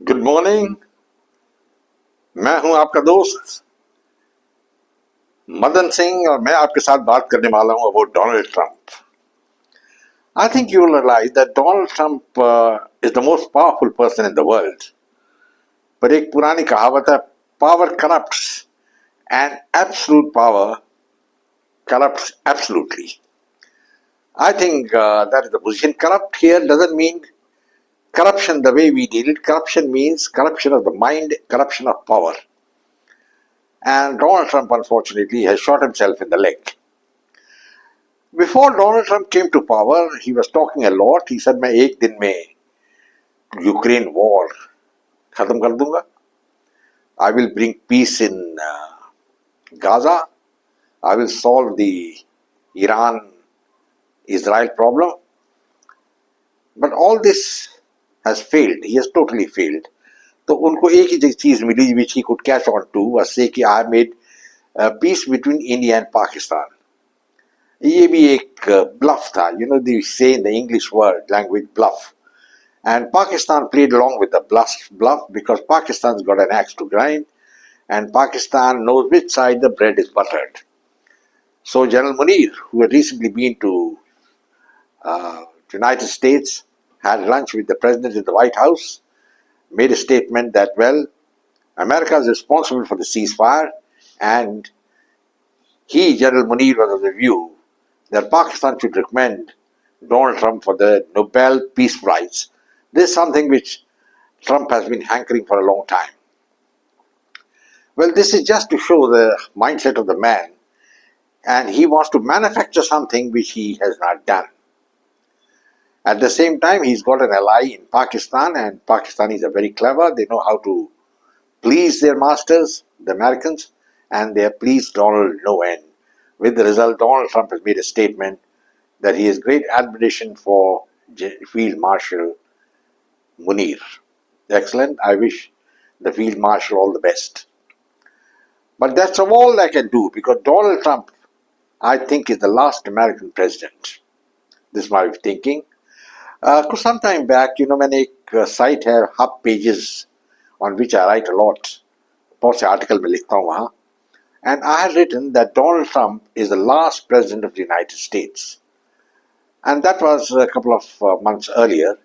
Good morning. मैं हूं आपका दोस्त मदन सिंह और मैं आपके साथ बात करने वाला हूं about Donald Trump. I think you will realise that Donald Trump is the most powerful person in the world. पर एक पुरानी कहावत है, power corrupts and absolute power corrupts absolutely. I think that is the position. Corrupt here doesn't mean corruption the way we deal it. Corruption means corruption of the mind, corruption of power. And Donald Trump, unfortunately, has shot himself in the leg. Before Donald Trump came to power, he was talking a lot. He said, मैं एक दिन में Ukraine war खत्म कर दूंगा. I will bring peace in Gaza. I will solve the Iran-Israel problem. But all this has failed. He has totally failed. तो उनको एक ही चीज मिली which he could catch on to was say कि I made peace between India and Pakistan. ये भी एक bluff था. You know, they say in the English word language bluff. And Pakistan played along with the bluff because Pakistan's got an axe to grind and Pakistan knows which side the bread is buttered. So General Munir, who had recently been to United States, had lunch with the president in the White House, made a statement that, well, America is responsible for the ceasefire, and he, General Munir, was of the view that Pakistan should recommend Donald Trump for the Nobel Peace Prize. This is something which Trump has been hankering for a long time. Well, this is just to show the mindset of the man, and he wants to manufacture something which he has not done. At the same time, he's got an ally in Pakistan, and Pakistanis are very clever. They know how to please their masters, the Americans, and they have pleased Donald no end. With the result, Donald Trump has made a statement that he has great admiration for Field Marshal Munir. Excellent. I wish the Field Marshal all the best. But that's all I can do because Donald Trump, I think, is the last American president. This is my thinking. कुछ some time back, you know, मैंने एक site है Hub Pages on which I write a lot. बहुत से article में लिखता हूँ वहाँ. And I had written that Donald Trump is the last president of the United States. And that was a couple of months earlier.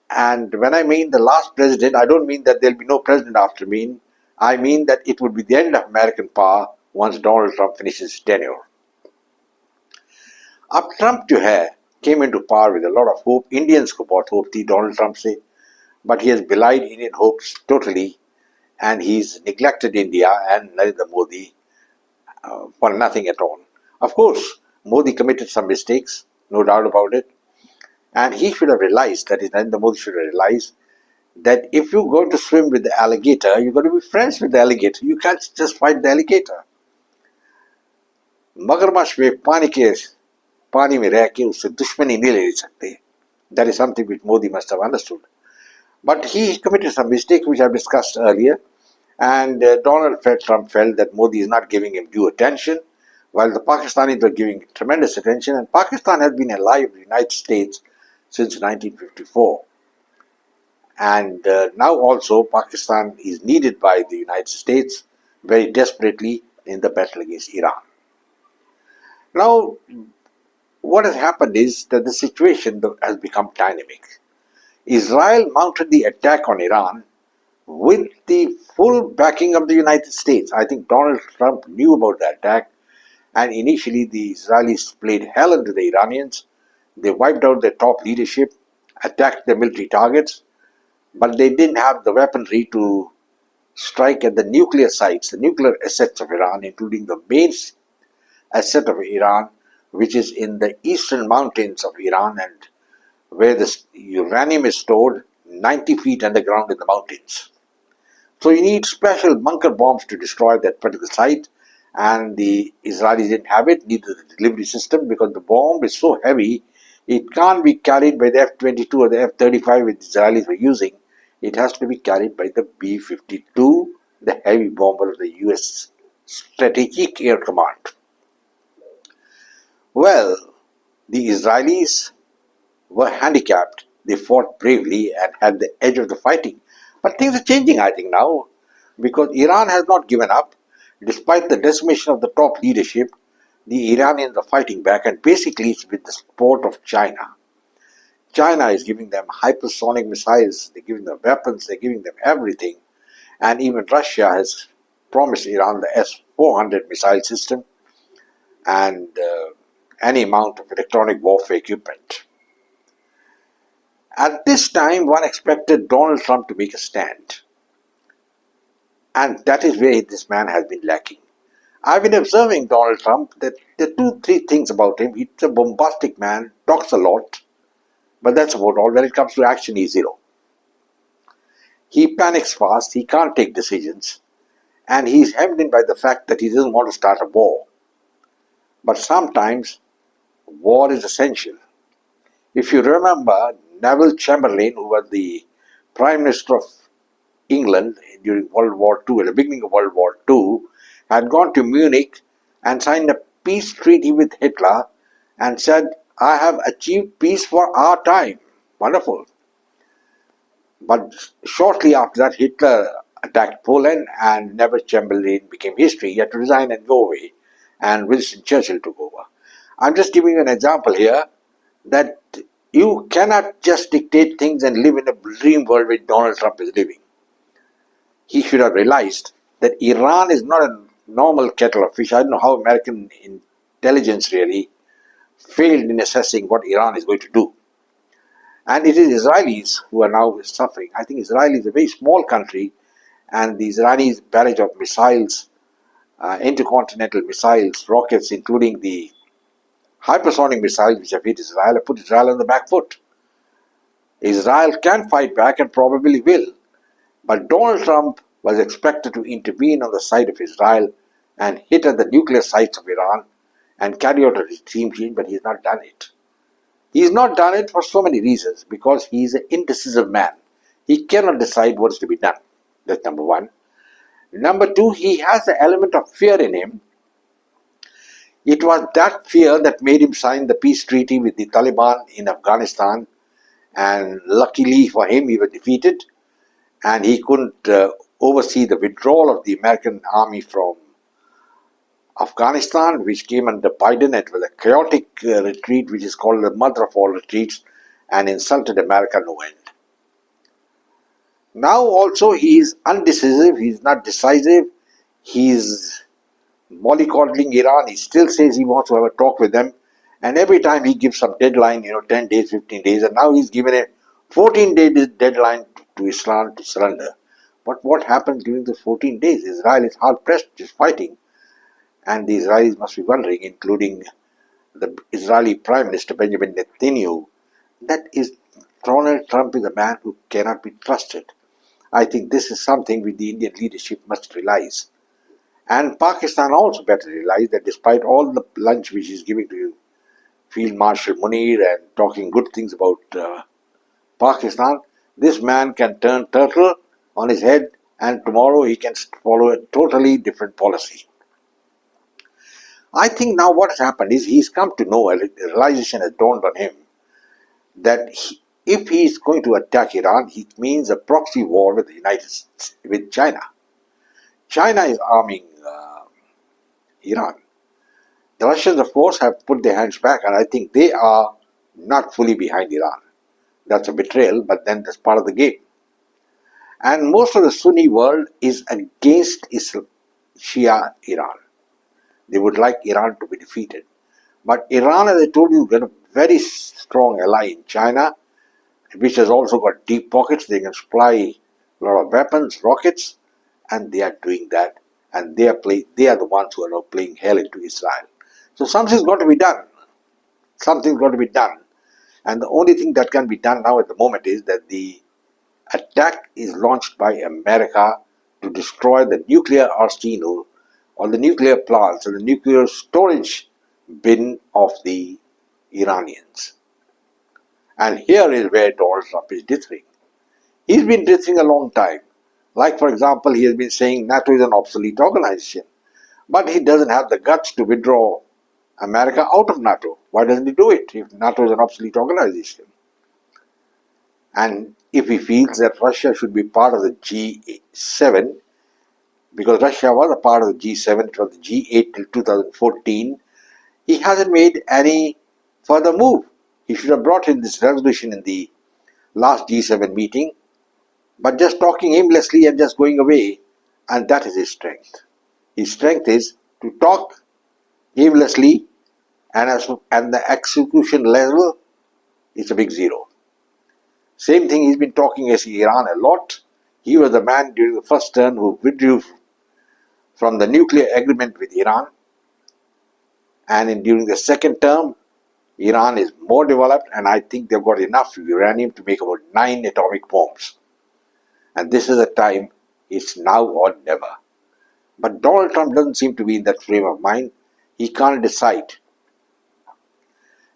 And when I mean the last president, I don't mean that there will be no president after me. I mean that it would be the end of American power once Donald Trump finishes his tenure. अब Trump जो है came into power with a lot of hope. Indians को बहुत hope थी Donald Trump से, but he has belied Indian hopes totally, and he's neglected India and Narendra Modi for nothing at all. Of course, Modi committed some mistakes, no doubt about it, and he should have realized, that is, Narendra Modi should have realized that if you're going to swim with the alligator, you're going to be friends with the alligator. You can't just fight the alligator. मगरमच्छ में पानी में रह के उससे दुश्मनी नहीं ले सकते. That is something which Modi must have understood. But he committed some mistakes which I've discussed earlier, and Trump felt that Modi is not giving him due attention, while the Pakistanis were giving tremendous attention, and Pakistan has been ally of the United States since 1954. And now also Pakistan is needed by the United States very desperately in the battle against Iran. Now, what has happened is that the situation has become dynamic. Israel mounted the attack on Iran with the full backing of the United States. I think Donald Trump knew about the attack, and initially the Israelis played hell into the Iranians. They wiped out their top leadership, attacked their military targets, but they didn't have the weaponry to strike at the nuclear sites, the nuclear assets of Iran, including the main asset of Iran, which is in the eastern mountains of Iran and where the uranium is stored 90 feet underground in the mountains. So you need special bunker bombs to destroy that particular site, and the Israelis didn't have it, neither the delivery system, because the bomb is so heavy, it can't be carried by the F-22 or the F-35 which the Israelis were using. It has to be carried by the B-52, the heavy bomber of the US Strategic Air Command. Well, the Israelis were handicapped. They fought bravely and had the edge of the fighting. But things are changing, I think, now, because Iran has not given up. Despite the decimation of the top leadership, the Iranians are fighting back, and basically it's with the support of China. China is giving them hypersonic missiles, they're giving them weapons, they're giving them everything. And even Russia has promised Iran the S-400 missile system and any amount of electronic warfare equipment. At this time, one expected Donald Trump to make a stand. And that is where this man has been lacking. I've been observing Donald Trump that there are two, three things about him. He's a bombastic man, talks a lot, but that's about all. When it comes to action, he's zero. He panics fast, he can't take decisions, and he's hemmed in by the fact that he doesn't want to start a war. But sometimes, war is essential. If you remember, Neville Chamberlain, who was the Prime Minister of England during World War II, at the beginning of World War II, had gone to Munich and signed a peace treaty with Hitler and said, I have achieved peace for our time. Wonderful. But shortly after that, Hitler attacked Poland and Neville Chamberlain became history. He had to resign and go away, and Winston Churchill took over. I'm just giving you an example here that you cannot just dictate things and live in a dream world which Donald Trump is living. He should have realized that Iran is not a normal kettle of fish. I don't know how American intelligence really failed in assessing what Iran is going to do. And it is Israelis who are now suffering. I think Israel is a very small country, and the Israelis' barrage of missiles, intercontinental missiles, rockets, including the hypersonic missiles which have hit Israel, have put Israel on the back foot. Israel can fight back and probably will. But Donald Trump was expected to intervene on the side of Israel and hit at the nuclear sites of Iran and carry out a regime change, but he's not done it. He's not done it for so many reasons, because he's an indecisive man. He cannot decide what is to be done. That's number one. Number two, he has the element of fear in him. It was that fear that made him sign the peace treaty with the Taliban in Afghanistan, and luckily for him, he was defeated, and he couldn't oversee the withdrawal of the American army from Afghanistan, which came under Biden. It was a chaotic retreat, which is called the mother of all retreats, and insulted America no end. Now also he is undecisive, he is not decisive, he is mollycoddling Iran. He still says he wants to have a talk with them, and every time he gives some deadline, 10 days, 15 days, and now he's given a 14-day deadline to Islam to surrender. But what happens during the 14 days? Israel is hard pressed, just fighting, and the Israelis must be wondering, including the Israeli Prime Minister Benjamin Netanyahu, that is Donald Trump is a man who cannot be trusted. I think this is something which the Indian leadership must realize. And Pakistan also better realize that despite all the lunch which he's giving to Field Marshal Munir and talking good things about Pakistan, this man can turn turtle on his head, and tomorrow he can follow a totally different policy. I think now what has happened is he's come to know, a realization has dawned on him, that if he is going to attack Iran, it means a proxy war with with China. China is arming Iran. The Russians, of course, have put their hands back, and I think they are not fully behind Iran. That's a betrayal, but then that's part of the game. And most of the Sunni world is against Shia Iran. They would like Iran to be defeated. But Iran, as I told you, got a very strong ally in China, which has also got deep pockets. They can supply a lot of weapons, rockets, and they are doing that. And they are the ones who are now playing hell into Israel. So something's got to be done. Something's got to be done. And the only thing that can be done now at the moment is that the attack is launched by America to destroy the nuclear arsenal or the nuclear plants or the nuclear storage bin of the Iranians. And here is where Donald Trump is dithering. He's been dithering a long time. Like, for example, he has been saying NATO is an obsolete organization. But he doesn't have the guts to withdraw America out of NATO. Why doesn't he do it if NATO is an obsolete organization? And if he feels that Russia should be part of the G7, because Russia was a part of the G7, it was the G8 till 2014, he hasn't made any further move. He should have brought in this resolution in the last G7 meeting, but just talking aimlessly and just going away, and that is his strength. His strength is to talk aimlessly, and the execution level is a big zero. Same thing, he's been talking as Iran a lot. He was the man during the first term who withdrew from the nuclear agreement with Iran, and during the second term, Iran is more developed, and I think they've got enough uranium to make about 9 atomic bombs. And this is a time, it's now or never. But Donald Trump doesn't seem to be in that frame of mind. He can't decide.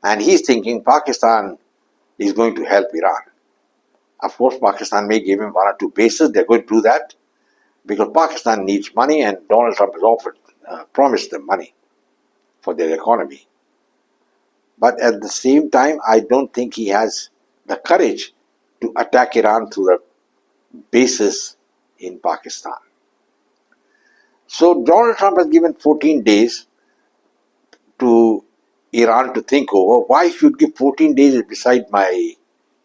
And he's thinking Pakistan is going to help Iran. Of course, Pakistan may give him 1 or 2 bases. They're going to do that because Pakistan needs money, and Donald Trump has promised them money for their economy. But at the same time, I don't think he has the courage to attack Iran through the bases in Pakistan. So Donald Trump has given 14 days to Iran to think over. Why should give 14 days is beside my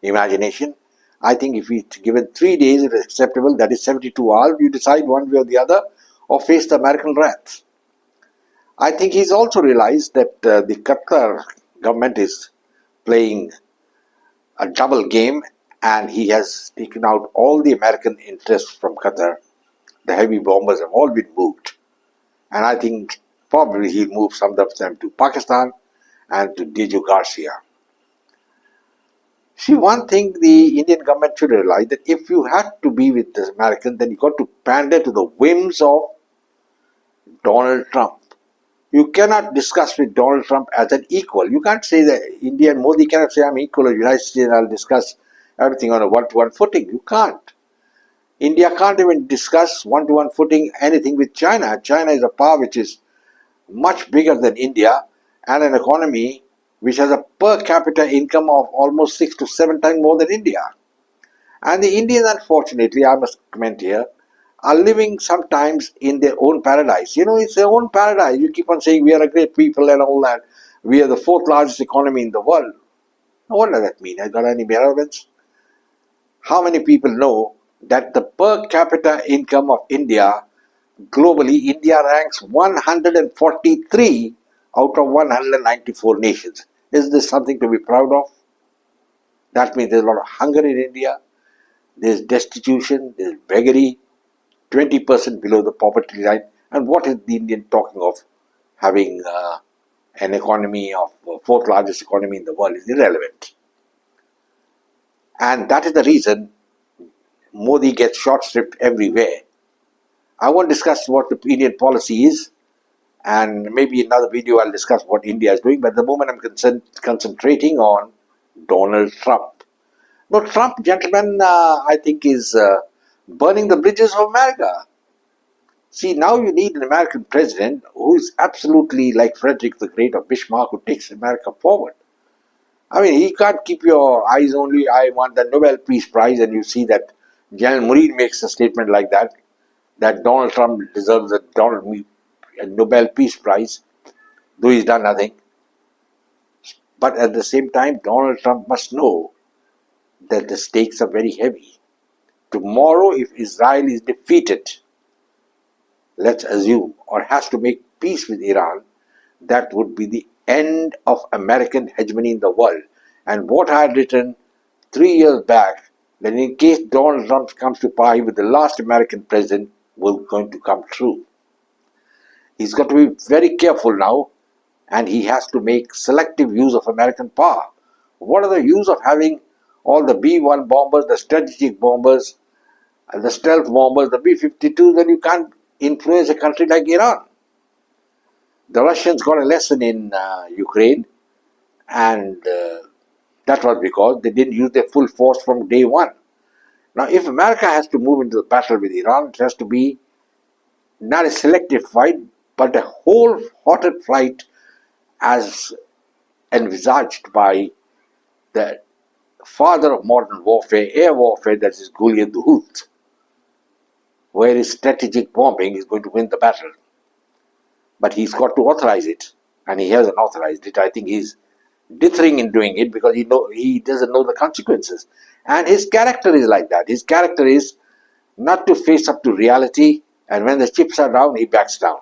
imagination. I think if he's given 3 days, it is acceptable. That is 72 hours. You decide one way or the other, or face the American wrath. I think he's also realized that the Qatar government is playing a double game, and he has taken out all the American interests from Qatar. The heavy bombers have all been moved, and I think probably he'll move some of them to Pakistan and to Dejo Garcia. See, one thing the Indian government should realize, that if you had to be with the Americans, then you got to pander to the whims of Donald Trump. You cannot discuss with Donald Trump as an equal. You can't say that India and Modi cannot say I'm equal with the United States and I'll discuss everything on a one-to-one footing. You can't. India can't even discuss one-to-one footing anything with China. China is a power which is much bigger than India, and an economy which has a per capita income of almost 6 to 7 times more than India. And the Indians, unfortunately, I must comment here, are living sometimes in their own paradise. You know, it's their own paradise. You keep on saying we are a great people and all that. We are the 4th largest economy in the world. Now, what does that mean? Has got any relevance? How many people know that the per capita income of India, globally, India ranks 143 out of 194 nations. Is this something to be proud of? That means there's a lot of hunger in India, there's destitution, there's beggary, 20% below the poverty line. And what is the Indian talking of having an economy of 4th largest economy in the world is irrelevant. And that is the reason Modi gets short-shrift everywhere. I won't discuss what the Indian policy is, and maybe in another video I'll discuss what India is doing, but at the moment I'm concentrating on Donald Trump. Now, Trump, gentlemen, I think is burning the bridges of America. See, now you need an American president who is absolutely like Frederick the Great or Bismarck, who takes America forward. I mean, he can't keep your eyes only, I want the Nobel Peace Prize, and you see that General Murid makes a statement like that Donald Trump deserves a Nobel Peace Prize, though he's done nothing. But at the same time, Donald Trump must know that the stakes are very heavy. Tomorrow, if Israel is defeated, let's assume, or has to make peace with Iran, that would be the end of American hegemony in the world. And what I had written 3 years back, that in case Donald Trump comes to power, he was the last American president, was going to come true. He's got to be very careful now, and he has to make selective use of American power. What are the use of having all the B-1 bombers, the strategic bombers, the stealth bombers, the B-52s, when you can't influence a country like Iran? The Russians got a lesson in Ukraine, and that was because they didn't use their full force from day one. Now, if America has to move into the battle with Iran, it has to be not a selective fight, but a wholehearted fight as envisaged by the father of modern warfare, air warfare, that is Goliath the Hoot, where his strategic bombing is going to win the battle. But he's got to authorize it, and he hasn't authorized it. I think he's dithering in doing it because he doesn't know the consequences. And his character is like that. His character is not to face up to reality, and when the chips are down, he backs down.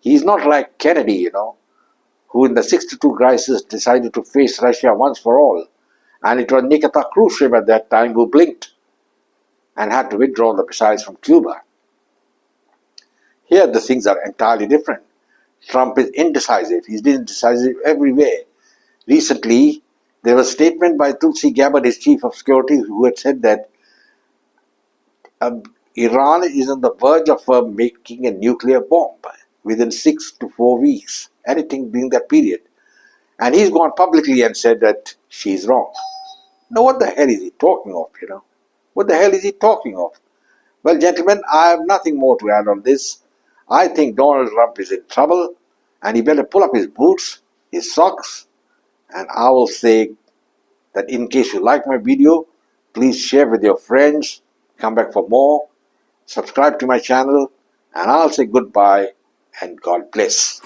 He's not like Kennedy, who in the 62 crisis decided to face Russia once for all. And it was Nikita Khrushchev at that time who blinked and had to withdraw the missiles from Cuba. Here the things are entirely different. Trump is indecisive. He's indecisive everywhere. Recently, there was a statement by Tulsi Gabbard, his chief of security, who had said that Iran is on the verge of making a nuclear bomb within 6 to 4 weeks, anything during that period. And he's gone publicly and said that she's wrong. Now, what the hell is he talking of, What the hell is he talking of? Well, gentlemen, I have nothing more to add on this. I think Donald Trump is in trouble, and he better pull up his boots, his socks, and I will say that in case you like my video, please share with your friends, come back for more, subscribe to my channel, and I'll say goodbye and God bless.